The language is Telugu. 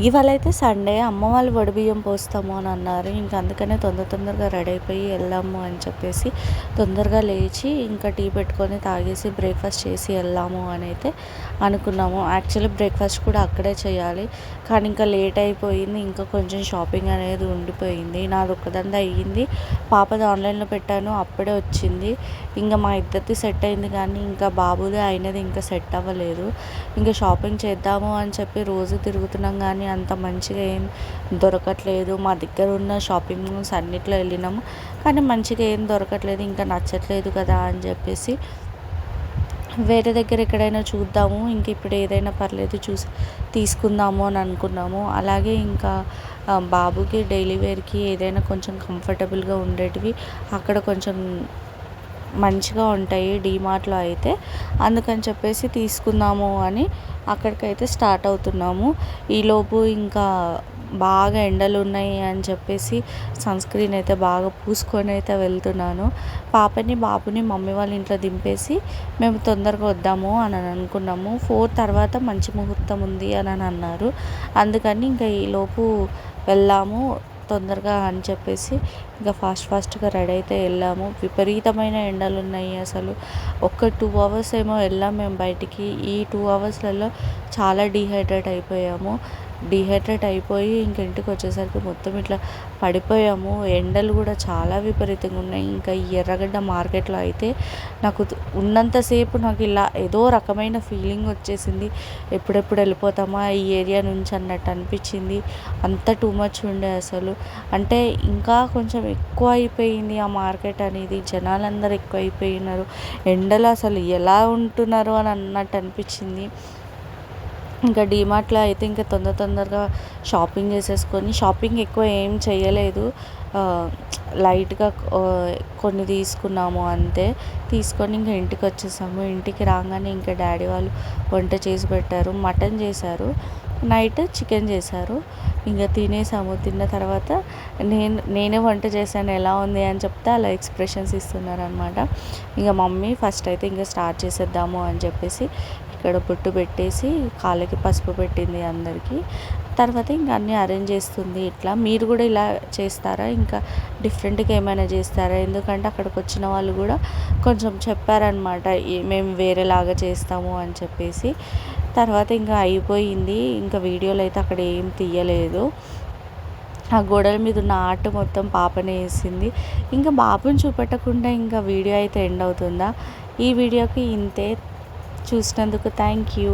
ఇవాళైతే సండే అమ్మ వాళ్ళు వడిబియ్యం పోస్తాము అని అన్నారు. ఇంక అందుకనే తొందరగా రెడీ అయిపోయి వెళ్దాము అని చెప్పేసి తొందరగా లేచి ఇంకా టీ పెట్టుకొని తాగేసి బ్రేక్ఫాస్ట్ చేసి వెళ్దాము అని అయితే అనుకున్నాము. యాక్చువల్లీ బ్రేక్ఫాస్ట్ కూడా అక్కడే చేయాలి, కానీ ఇంకా లేట్ అయిపోయింది. ఇంకా కొంచెం షాపింగ్ అనేది ఉండిపోయింది. నాది ఒక్కదంతా అయ్యింది, పాపది ఆన్లైన్లో పెట్టాను, అప్పుడే వచ్చింది. ఇంకా మా ఇద్దరిది సెట్ అయింది, కానీ ఇంకా బాబుది అయినది ఇంకా సెట్ అవ్వలేదు. ఇంకా షాపింగ్ చేద్దాము అని చెప్పి రోజు తిరుగుతున్నాం, కానీ అంత మంచిగా ఏం దొరకట్లేదు. మా దగ్గర ఉన్న షాపింగ్ మాల్స్ అన్నిట్లో వెళ్ళినాము, కానీ మంచిగా ఏం దొరకట్లేదు. ఇంకా నచ్చట్లేదు కదా అని చెప్పేసి వేరే దగ్గర ఎక్కడైనా చూద్దాము, ఇంక ఇప్పుడు ఏదైనా పర్లేదు చూసి తీసుకుందాము అని అనుకున్నాము. అలాగే ఇంకా బాబుకి డైలీ వేర్కి ఏదైనా కొంచెం కంఫర్టబుల్గా ఉండేటివి అక్కడ కొంచెం మంచిగా ఉంటాయి డీమార్ట్లో అయితే, అందుకని చెప్పేసి తీసుకుందాము అని అక్కడికైతే స్టార్ట్ అవుతున్నాము. ఈలోపు ఇంకా బాగా ఎండలు ఉన్నాయి అని చెప్పేసి సన్స్క్రీన్ అయితే బాగా పూసుకొని అయితే వెళ్తున్నాను. బాబుని మమ్మీ వాళ్ళ ఇంట్లో దింపేసి మేము తొందరగా వద్దాము అని అనుకున్నాము. 4 తర్వాత మంచి ముహూర్తం ఉంది అని అన్నారు, అందుకని ఇంకా ఈలోపు వెళ్ళాము తొందరగా అని చెప్పేసి ఇంకా ఫాస్ట్గా రెడీ అయితే వెళ్ళాము. విపరీతమైన ఎండలు ఉన్నాయి అసలు. ఒక 2 అవర్స్ ఏమో వెళ్ళాం మేము బయటికి. ఈ 2 అవర్స్లలో చాలా డీహైడ్రేట్ అయిపోయి ఇంక ఇంటికి వచ్చేసరికి మొత్తం ఇట్లా పడిపోయాము. ఎండలు కూడా చాలా విపరీతంగా ఉన్నాయి. ఇంకా ఈ ఎర్రగడ్డ మార్కెట్లో అయితే నాకు ఉన్నంతసేపు నాకు ఇలా ఏదో రకమైన ఫీలింగ్ వచ్చేసింది. ఎప్పుడెప్పుడు వెళ్ళిపోతామా ఈ ఏరియా నుంచి అన్నట్టు అనిపించింది. అంత టూ మచ్ ఉండే అసలు. అంటే ఇంకా కొంచెం ఎక్కువ అయిపోయింది ఆ మార్కెట్ అనేది. జనాలందరూ ఎక్కువ అయిపోయినారు. ఎండలు అసలు ఎలా ఉంటున్నారు అని అన్నట్టు అనిపించింది. ఇంకా డీమార్ట్లో అయితే ఇంకా తొందరగా షాపింగ్ చేసేసుకొని, షాపింగ్ ఎక్కువ ఏం చేయలేదు, లైట్గా కొన్ని తీసుకున్నాము అంతే. తీసుకొని ఇంకా ఇంటికి వచ్చేసాము. ఇంటికి రాగానే ఇంకా డాడీ వాళ్ళు వంట చేసి పెట్టారు. మటన్ చేశారు, నైట్ చికెన్ చేశారు. ఇంకా తినేసాము. తిన్న తర్వాత నేనే వంట చేశాను ఎలా ఉంది అని చెప్తే అలా ఎక్స్ప్రెషన్స్ ఇస్తున్నారు అనమాట. ఇంకా మమ్మీ ఫస్ట్ అయితే ఇంకా స్టార్ట్ చేసేద్దాము అని చెప్పేసి ఇక్కడ బొట్టు పెట్టేసి కాళ్ళకి పసుపు పెట్టింది అందరికీ. తర్వాత ఇంకా అన్నీ అరేంజ్ చేస్తుంది. ఇట్లా మీరు కూడా ఇలా చేస్తారా, ఇంకా డిఫరెంట్గా ఏమైనా చేస్తారా? ఎందుకంటే అక్కడికి వచ్చిన వాళ్ళు కూడా కొంచెం చెప్పారనమాట, మేము వేరేలాగా చేస్తాము అని చెప్పేసి. తర్వాత ఇంకా అయిపోయింది. ఇంకా వీడియోలు అయితే అక్కడ ఏం తీయలేదు. ఆ గోడల మీద ఉన్న ఆర్ట్ మొత్తం పాపనే వేసింది. ఇంకా బాబుని చూపెట్టకుండా ఇంకా వీడియో అయితే ఎండ్ అవుతుందా? ఈ వీడియోకి ఇంతే. చూసినందుకు థ్యాంక్ యూ.